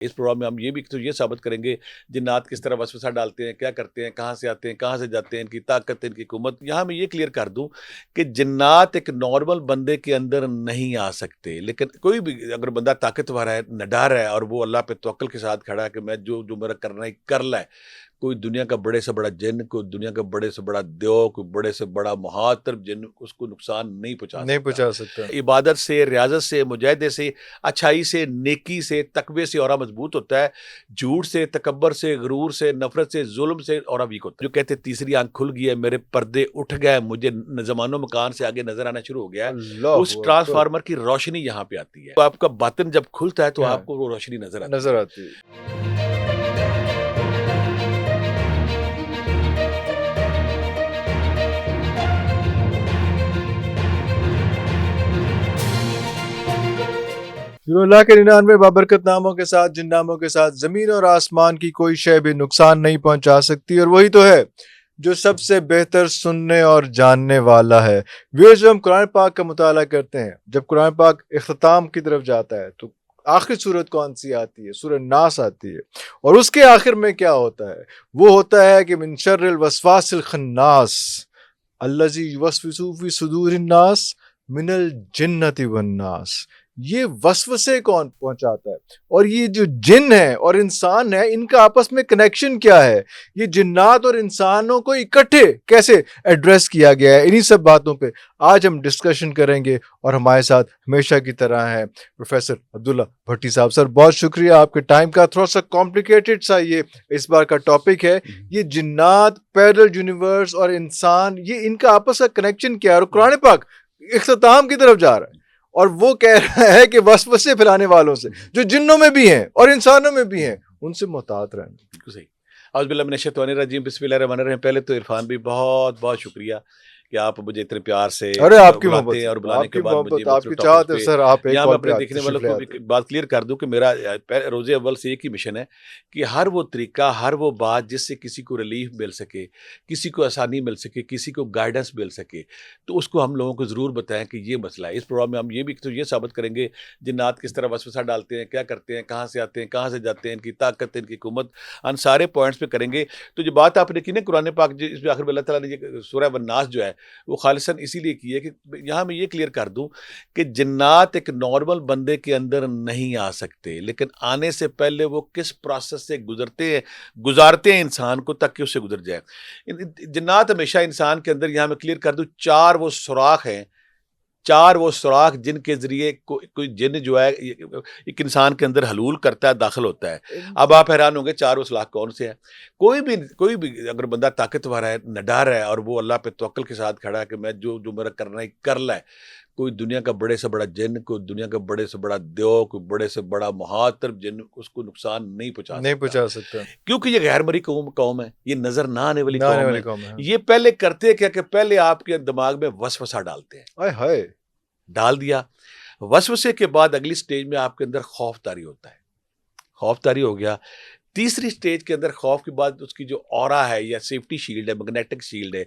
اس programme میں ہم یہ بھی تو یہ ثابت کریں گے جنات کس طرح وسوسہ ڈالتے ہیں، کیا کرتے ہیں، کہاں سے آتے ہیں، کہاں سے جاتے ہیں، ان کی طاقت، ان کی حکومت۔ یہاں میں یہ کلیئر کر دوں کہ جنات ایک نارمل بندے کے اندر نہیں آ سکتے، لیکن کوئی بھی اگر بندہ طاقتور ہے، نڈر ہے، اور وہ اللہ پہ توکل کے ساتھ کھڑا ہے کہ میں جو میرا کرنا ہے کر لے، کوئی دنیا کا بڑے سے بڑا جن، کوئی دنیا کا بڑے سے بڑا دیو، کوئی بڑے سے بڑا مہاتر جن اس کو نقصان نہیں پہنچا نہیں سکتا۔ پہنچا سکتا۔ عبادت سے، ریاضت سے، مجاہدے سے، اچھائی سے، نیکی سے، تقوی سے اور مضبوط ہوتا ہے، جھوٹ سے، تکبر سے، غرور سے، نفرت سے، ظلم سے اور ویک ہوتا ہے۔ جو کہتے ہیں تیسری آنکھ کھل گئی ہے، میرے پردے اٹھ گئے، مجھے زمان و مکان سے آگے نظر آنا شروع ہو گیا ہے، اللہ اس اکبر، ٹرانسفارمر کی روشنی یہاں پہ آتی ہے۔ تو آپ کا باطن جب کھلتا ہے تو ہاں، آپ کو وہ روشنی نظر آتی نظر ہے۔ آتی ہے۔ اللہ کے 99 بابرکت ناموں کے ساتھ، جن ناموں کے ساتھ زمین اور آسمان کی کوئی شے بھی نقصان نہیں پہنچا سکتی، اور وہی تو ہے جو سب سے بہتر سننے اور جاننے والا ہے۔ ویئرز، ہم قرآن پاک کا مطالعہ کرتے ہیں، جب قرآن پاک اختتام کی طرف جاتا ہے تو آخری سورت کون سی آتی ہے؟ سورہ ناس آتی ہے، اور اس کے آخر میں کیا ہوتا ہے؟ وہ ہوتا ہے کہ من شر الوسواس الخناس الذی یوسوس فی صدور الناس من الجنۃ والناس۔ یہ وسوسے کون پہنچاتا ہے؟ اور یہ جو جن ہے اور انسان ہے، ان کا آپس میں کنیکشن کیا ہے؟ یہ جنات اور انسانوں کو اکٹھے کیسے ایڈریس کیا گیا ہے؟ انہی سب باتوں پہ آج ہم ڈسکشن کریں گے، اور ہمارے ساتھ ہمیشہ کی طرح ہے پروفیسر عبداللہ بھٹی صاحب۔ سر، بہت شکریہ آپ کے ٹائم کا۔ تھوڑا سا کمپلیکیٹڈ سا یہ اس بار کا ٹاپک ہے، یہ جنات، پیرل یونیورس اور انسان، یہ ان کا آپس کا کنیکشن کیا ہے؟ اور قرآن پاک اختتام کی طرف جا رہا ہے، اور وہ کہہ رہا ہے کہ وسوسے پھیلانے والوں سے، جو جنوں میں بھی ہیں اور انسانوں میں بھی ہیں، ان سے محتاط رہنا۔ بالکل صحیح۔ اعوذ باللہ من الشیطان الرجیم، بسم اللہ الرحمن الرحیم۔ پہلے تو عرفان بھی بہت بہت شکریہ کہ آپ مجھے اتنے پیار سے ارے آپ کی بلاتے محبت، ہیں، اور بلانے آپ کے کی بعد مجھے محبت، آپ کی مختلف چاہت ٹاپکس ہے پہ سر، آپ ایک یہاں میں کال پہ اپنے دیکھنے والوں تشریف لے کو آتے بھی بات کلیئر کر دوں کہ میرا روز اول سے ایک ہی مشن ہے کہ ہر وہ طریقہ، ہر وہ بات جس سے کسی کو ریلیف مل سکے، کسی کو آسانی مل سکے، کسی کو گائیڈنس مل سکے، تو اس کو ہم لوگوں کو ضرور بتائیں کہ یہ مسئلہ ہے۔ اس پروگرام میں ہم یہ بھی تو یہ ثابت کریں گے جنات کس طرح وسوسہ ڈالتے ہیں، کیا کرتے ہیں، کہاں سے آتے ہیں، کہاں سے جاتے ہیں، ان کی طاقت، ان کی حکومت، ان سارے پوائنٹس پہ کریں گے۔ تو جو بات آپ نے کی نا قرآن پاک، اس میں آخر میں اللہ تعالیٰ نے یہ سورہ والناس جو ہے وہ خالصاً اسی لیے کی ہے کہ یہاں میں یہ کلیئر کر دوں کہ جنات ایک نارمل بندے کے اندر نہیں آ سکتے، لیکن آنے سے پہلے وہ کس پروسیس سے گزارتے ہیں انسان کو تک کہ اس سے گزر جائے۔ جنات ہمیشہ انسان کے اندر، یہاں میں کلیئر کر دوں، چار وہ سوراخ ہیں، چار وہ سوراخ جن کے ذریعے کوئی جن جو ہے ایک انسان کے اندر حلول کرتا ہے، داخل ہوتا ہے۔ اب آپ حیران ہوں گے چار وہ سوراخ کون سے ہیں؟ کوئی بھی اگر بندہ طاقتور ہے، نڈر ہے، اور وہ اللہ پہ توکل کے ساتھ کھڑا ہے کہ میں جو میرا کرنا ہے کر لے، کوئی دنیا کا بڑے سے بڑا جن، کوئی دنیا کا بڑے سے بڑا دیو، کوئی بڑے سے بڑا مہاتر جن اس کو نقصان نہیں پہنچا سکتا، کیونکہ یہ غیر مری قوم ہے، یہ نظر نہ آنے والی نہ آنے قوم والی ہے۔ قوم ہے۔ یہ پہلے کرتے کیا کہ پہلے آپ کے دماغ میں وسوسہ ڈالتے ہیں، ہائے ہائے، ڈال دیا وسوسے کے بعد اگلی سٹیج میں آپ کے اندر خوف طاری ہوتا ہے، خوف طاری ہو گیا۔ تیسری سٹیج کے اندر خوف کے بعد اس کی جو اورا ہے یا سیفٹی شیلڈ ہے، میگنیٹک شیلڈ ہے،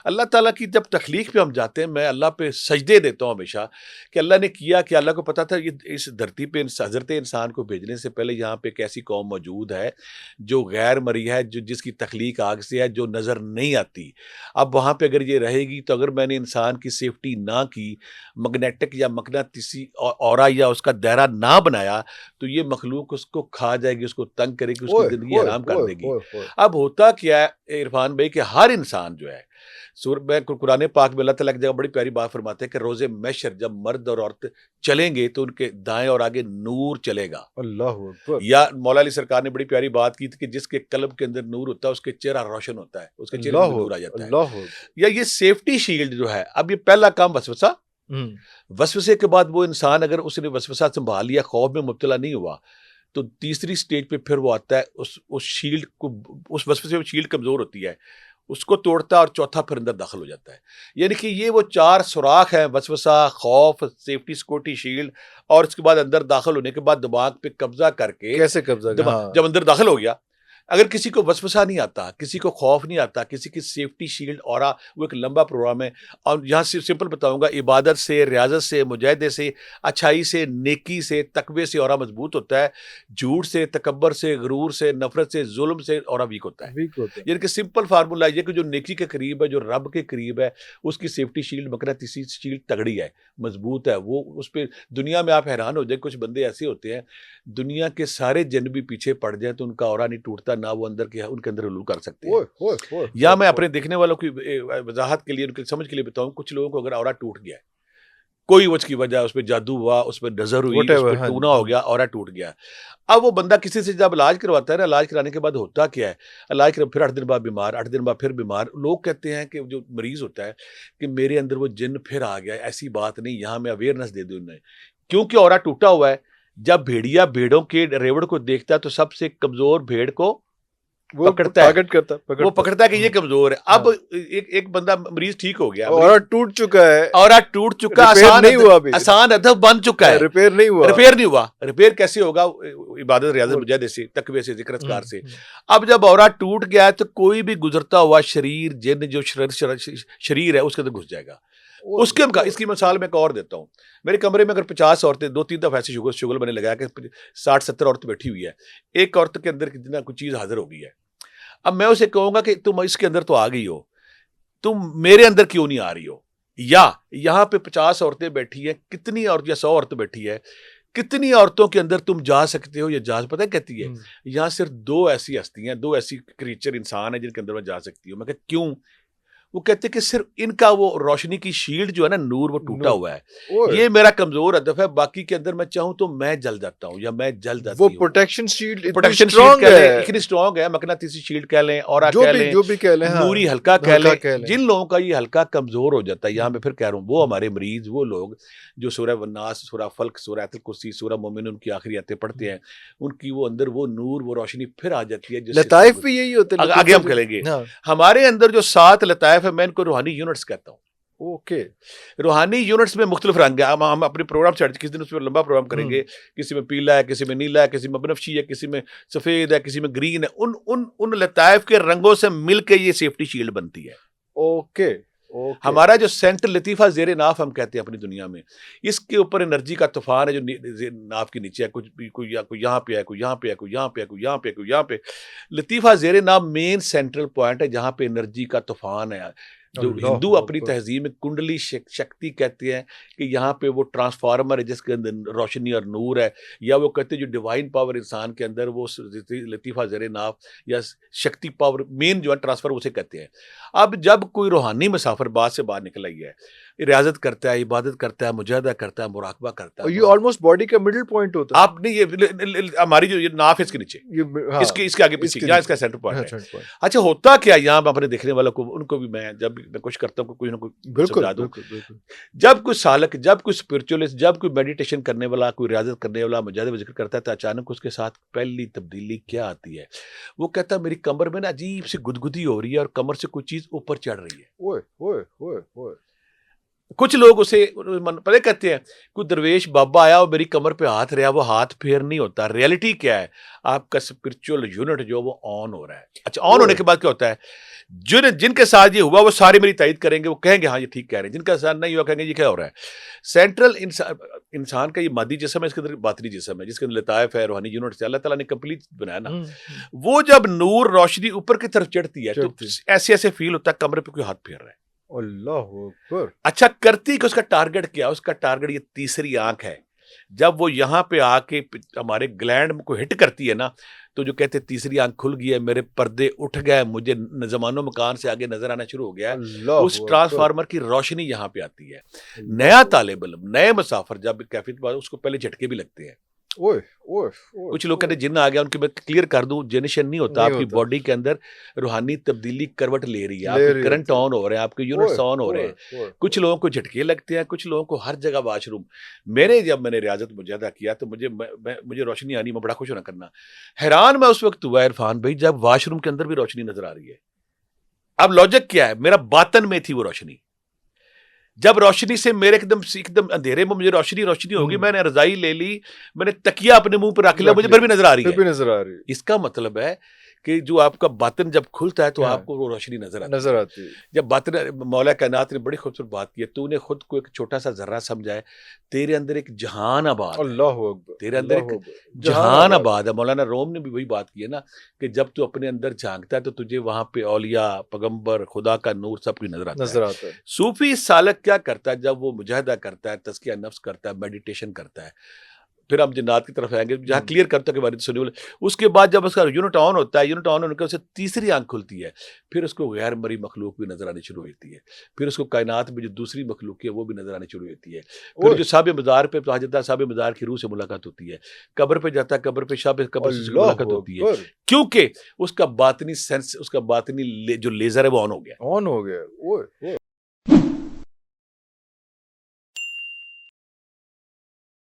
اللہ تعالیٰ کی جب تخلیق پہ ہم جاتے ہیں، میں اللہ پہ سجدے دیتا ہوں ہمیشہ کہ اللہ نے کیا کہ اللہ کو پتا تھا یہ اس دھرتی پہ حضرت انسان کو بھیجنے سے پہلے یہاں پہ ایک ایسی قوم موجود ہے جو غیر مری ہے، جس کی تخلیق آگ سے ہے، جو نظر نہیں آتی۔ اب وہاں پہ اگر یہ رہے گی تو اگر میں نے انسان کی سیفٹی نہ کی، میگنیٹک یا مقناطیسی اورا یا اس کا دائرہ نہ بنایا، تو یہ مخلوق اس کو کھا جائے گی، اس کو تنگ کرے گی، اس کی زندگی حرام کر دے گی۔ اب ہوتا کیا ہے عرفان بھائی کہ ہر انسان جو ہے، قرآن پاک میں اللہ تعالیٰ کی جگہ بڑی پیاری بات فرماتے ہیں کہ روز محشر جب مرد اور عورت چلیں گے تو ان کے دائیں اور آگے نور چلے گا۔ اللہ اکبر۔ یا مولا علی سرکار نے بڑی پیاری بات کی تھی کہ جس کے قلب کے اندر نور ہوتا ہے اس کے چہرہ روشن ہوتا ہے، اس کے چہرے میں نور آ جاتا ہے۔ یا یہ سیفٹی شیلڈ جو ہے، اب یہ پہلا کام وسوسہ، وسوسے کے بعد وہ انسان اگر اس نے وسوسہ سنبھال لیا، خوف میں مبتلا نہیں ہوا، تو تیسری سٹیج پہ پھر وہ آتا ہے اس شیلڈ کو، اس وسوسے میں شیلڈ کمزور ہوتی ہے، اس کو توڑتا ہے، اور چوتھا پھر اندر داخل ہو جاتا ہے۔ یعنی کہ یہ وہ چار سوراخ ہیں، وسوسہ، خوف، سیفٹی سیکورٹی شیلڈ، اور اس کے بعد اندر داخل ہونے کے بعد دماغ پہ قبضہ کر کے، کیسے قبضہ؟ جب اندر داخل ہو گیا، اگر کسی کو وسوسہ نہیں آتا, کسی کو خوف نہیں آتا, کسی کی سیفٹی شیلڈ اورا وہ ایک لمبا پروگرام ہے. اور یہاں سے سمپل بتاؤں گا, عبادت سے, ریاضت سے, مجاہدے سے, اچھائی سے, نیکی سے, تقوی سے اورا مضبوط ہوتا ہے. جھوٹ سے, تکبر سے, غرور سے, نفرت سے, ظلم سے اورا ویک ہوتا ہے. یعنی کہ سمپل فارمولا یہ کہ جو نیکی کے قریب ہے, جو رب کے قریب ہے, اس کی سیفٹی شیلڈ, مقناطیسی شیلڈ تگڑی ہے, مضبوط ہے. وہ اس پہ دنیا میں آپ حیران ہو جائیں, کچھ بندے ایسے ہوتے ہیں دنیا کے سارے جن بھی پیچھے پڑ جائیں تو ان کا اورا نہیں ٹوٹتا, نہ وہ اندر کے ان کے اندر حلول کر سکتے ہیں. یا میں اپنے دیکھنے والوں کی وضاحت کے لیے, ان کی سمجھ کے لیے بتاؤں, کچھ لوگوں کو اگر اورا ٹوٹ گیا ہے, کوئی وجہ کی وجہ, اس پہ جادو ہوا, اس پہ نظر ہوئی, اس پہ ٹونا ہو گیا, اورا ٹوٹ گیا. اب وہ بندہ کسی سے جب علاج کرواتا ہے نا, علاج کرانے کے بعد ہوتا کیا ہے, علاج کر پھر 8 دن بعد بیمار, 8 دن بعد پھر بیمار. لوگ کہتے ہیں کہ جو مریض ہوتا ہے کہ میرے اندر وہ جن پھر آ گیا. ایسی بات نہیں, یہاں میں اویئرنیس دے دوں انہیں, کیونکہ اورا ٹوٹا ہوا ہے. جب بھیڑیا بھیڑوں کے ریوڑ کو دیکھتا ہے تو سب سے کمزور بھیڑ کو پکڑتا ہے, وہ پکڑتا ہے کہ یہ کمزور ہے. اب ایک بندہ مریض ٹھیک ہو گیا, اور ٹوٹ چکا ہے, اور ٹوٹ چکا, آسان ادب بن چکا ہے, ریپیئر نہیں ہوا. ریپیئر کیسے ہوگا؟ عبادت, ریاضت, مجاہدے سے, تقوی سے, ذکر اذکار سے. اب جب اورا ٹوٹ گیا ہے تو کوئی بھی گزرتا ہوا شریر, جن جو شریر ہے, اس کے اندر گھس جائے گا. اس کی مثال میں ایک اور دیتا ہوں. میرے کمرے میں اگر 50 عورتیں, 2-3 دفعہ ایسی شغل میں نے لگایا کہ 60-70 عورتیں بیٹھی ہوئی ہے, ایک عورت کے اندر کتنا کوئی چیز حاضر ہو گئی ہے. اب میں اسے کہوں گا کہ تم اس کے اندر تو آ گئی ہو, تم میرے اندر کیوں نہیں آ رہی ہو؟ یا یہاں پہ 50 عورتیں بیٹھی ہیں, کتنی عورت یا 100 عورتیں بیٹھی ہے, کتنی عورتوں کے اندر تم جا سکتے ہو؟ یا جا پتہ کہتی ہے یہاں صرف 2 ایسی ہستیاں, 2 ایسی کریچر انسان ہیں جن کے اندر میں جا سکتی ہوں. میں کہ کیوں؟ وہ کہتے کہ صرف ان کا وہ روشنی کی شیلڈ جو ہے نا, نور, وہ ٹوٹا ہوا ہے. یہ میرا کمزور ہدف ہے. باقی کے اندر میں چاہوں تو میں جل جاتا ہوں, یا میں جل جاتی ہوں. وہ پروٹیکشن شیلڈ اتنی اسٹرانگ ہے, مقناطیسی شیلڈ کہہ لیں, اورا کہہ لیں, نوری حلقہ کہہ لیں. جن لوگوں کا یہ حلقہ کمزور ہو جاتا ہے, یہاں میں پھر کہہ رہا ہوں, وہ ہمارے مریض, وہ لوگ جو سورہ والناس, سورہ فلق, سورہ آیت الکرسی, سورہ مومنون کی آخری آیتیں پڑھتے ہیں, ان کی وہ اندر وہ نور, وہ روشنی پھر آ جاتی ہے. لطائف بھی یہی ہوتے ہیں. آگے ہم کہیں گے ہمارے اندر جو 7 لطائف ہے, میں ان کو روحانی یونٹس کہتا ہوں. اوکے, روحانی یونٹس میں مختلف رنگ ہے. ہم اپنے پروگرام سے کسی دن اس پہ لمبا پروگرام کریں گے. کسی میں پیلا ہے, کسی میں نیلا ہے, کسی میں بنفشی ہے, کسی میں سفید ہے, کسی میں گرین ہے. ان لطائف کے رنگوں سے مل کے یہ سیفٹی شیلڈ بنتی ہے. اوکے, ہمارا جو سینٹر لطیفہ زیر ناف ہم کہتے ہیں اپنی دنیا میں, اس کے اوپر انرجی کا طوفان ہے جو ناف کے نیچے ہے. کوئی یہاں پہ ہے, کوئی یہاں پہ ہے, کوئی یہاں پہ ہے, کوئی یہاں پہ ہے, کوئی یہاں پہ. لطیفہ زیر ناف مین سینٹرل پوائنٹ ہے جہاں پہ انرجی کا طوفان ہے. جو ہندو اپنی تہذیب میں کنڈلی شکتی کہتے ہیں کہ یہاں پہ وہ ٹرانسفارمر ہے جس کے اندر روشنی اور نور ہے, یا وہ کہتے ہیں جو ڈیوائن پاور انسان کے اندر, وہ لطیفہ زیر ناف یا شکتی پاور مین جو ہے ٹرانسفر, اسے کہتے ہیں. اب جب کوئی روحانی مسافر بات سے باہر نکل آئی ہے, ریاضت کرتا ہے, عبادت کرتا ہے, مجاہدہ کرتا ہے, مراقبہ کرتا ہے, یہ آلموسٹ باڈی کا مڈل پوائنٹ ہوتا ہے. آپ نے یہ ہماری جو ناف ہے اس کے نیچے, اس کے آگے پیچھے, جہاں اس کا سینٹر پوائنٹ ہے. اچھا, ہوتا کیا یہاں پہ اپنے دیکھنے والوں کو, ان کو بھی میں جب میں کچھ کرتا ہوں کوئی نہ کوئی سمجھا دوں. جب کوئی سالک, جب کوئی اسپرچولیسٹ, جب کوئی میڈیٹیشن کرنے والا, کوئی ریاضت کرنے والا, مجاہدہ ذکر کرتا ہے, تو اچانک اس کے ساتھ پہلی تبدیلی کیا آتی ہے؟ وہ کہتا ہے میری کمر میں نا عجیب سی گدگدی ہو رہی ہے, اور کمر سے کوئی چیز اوپر چڑھ رہی ہے. کچھ لوگ اسے پتہ کہتے ہیں, کوئی درویش بابا آیا اور میری کمر پہ ہاتھ رہا, وہ ہاتھ پھیر نہیں ہوتا. ریئلٹی کیا ہے؟ آپ کا اسپرچل یونٹ جو وہ آن ہو رہا ہے. اچھا, آن ہونے کے بعد کیا ہوتا ہے؟ جن کے ساتھ یہ ہوا وہ سارے میری تائید کریں گے, وہ کہیں گے ہاں یہ ٹھیک کہہ رہے ہیں. جن کا ساتھ نہیں ہوا کہیں گے یہ کیا ہو رہا ہے. سینٹرل انسان کا یہ مادی جسم ہے, اس کے اندر باطنی جسم ہے, جس کے اندر لطائف ہے, روحانی یونٹ سے اللہ تعالیٰ نے کمپلیٹ بنایا نا. وہ جب نور روشنی اوپر کی طرف چڑھتی ہے تو ایسے فیل ہوتا ہے کمرے پہ کوئی ہاتھ پھیر رہا ہے. اللہ اکبر. اچھا, کرتی کہ اس کا ٹارگٹ کیا؟ اس کا ٹارگٹ یہ تیسری آنکھ ہے. جب وہ یہاں پہ آ کے ہمارے گلینڈ کو ہٹ کرتی ہے نا, تو جو کہتے تیسری آنکھ کھل گئی ہے, میرے پردے اٹھ گئے, مجھے زمان و مکان سے آگے نظر آنا شروع ہو گیا ہے. اس ٹرانسفارمر کی روشنی یہاں پہ آتی ہے. نیا طالب علم, نئے مسافر جب کیفیت بعد اس کو پہلے جھٹکے بھی لگتے ہیں. کچھ لوگ کہتے ہیں جن آ گیا, ان کے میں کلیئر کر دوں, جنشن نہیں ہوتا. آپ کی باڈی کے اندر روحانی تبدیلی کروٹ لے رہی ہے, آپ کے کرنٹ آن ہو رہے ہیں, آپ کے یونٹس آن ہو رہے ہیں. کچھ لوگوں کو جھٹکے لگتے ہیں, کچھ لوگوں کو ہر جگہ واش روم. جب میں نے ریاضت مجاہدہ کیا تو مجھے روشنی آنی, میں بڑا خوش ہونا کرنا. حیران میں اس وقت ہوا عرفان بھائی جب واش روم کے اندر بھی روشنی نظر آ رہی ہے. اب لاجک کیا ہے؟ میرا باطن میں تھی وہ روشنی. جب روشنی سے میرے ایک دم اندھیرے میں مجھے روشنی ہوگی, میں نے رضائی لے لی, میں نے تکیہ اپنے منہ پہ رکھ لیا, مجھے پھر بھی نظر آ رہی ہے. اس کا مطلب ہے کہ جو آپ کا باطن جب کھلتا ہے تو ہاں، آپ کو وہ روشنی نظر آتی نظر ہے. آتی ہے. جب باطن مولا کائنات نے بڑی خوبصورت بات کی ہے, تو نے خود کو ایک چھوٹا سا ذرہ سمجھا ہے, تیرے اندر ایک جہان آباد ہے, اللہ اکبر, تیرے اندر اللہ ایک اکبر, جہان آباد ہے. مولانا روم نے بھی وہی بات کی ہے نا کہ جب تو اپنے اندر جھانکتا ہے تو تجھے وہاں پہ اولیاء, پیغمبر, خدا کا نور سب کچھ نظر آتا ہے. نظر آتا ہے. صوفی سالک کیا کرتا ہے جب وہ مجاہدہ کرتا ہے, تزکیہ نفس کرتا ہے, میڈیٹیشن کرتا ہے, پھر ہم جنات کی طرف آئیں گے جہاں کلیئر کرتا ہے کہ بارے سنی والے. اس کے بعد جب اس کا یونٹ آن ہوتا ہے, یونٹ آن ہونے کے اسے تیسری آنکھ کھلتی ہے, پھر اس کو غیر مرئی مخلوق بھی نظر آنی شروع ہوتی ہے, پھر اس کو کائنات میں جو دوسری مخلوق ہے وہ بھی نظر آنی شروع ہوتی ہے. پھر جو صاحب مزار پہ پہنچ جاتا ہے, صاحب مزار کی روح سے ملاقات ہوتی ہے, قبر پہ جاتا ہے, قبر پہ شاہ قبر سے اللہ ملاقات ہوتی ہے, اکبر, کیونکہ اس کا باطنی سینس, اس کا باطنی جو لیزر ہے وہ آن ہو گیا. آن ہو گیا. اوئے اوئے.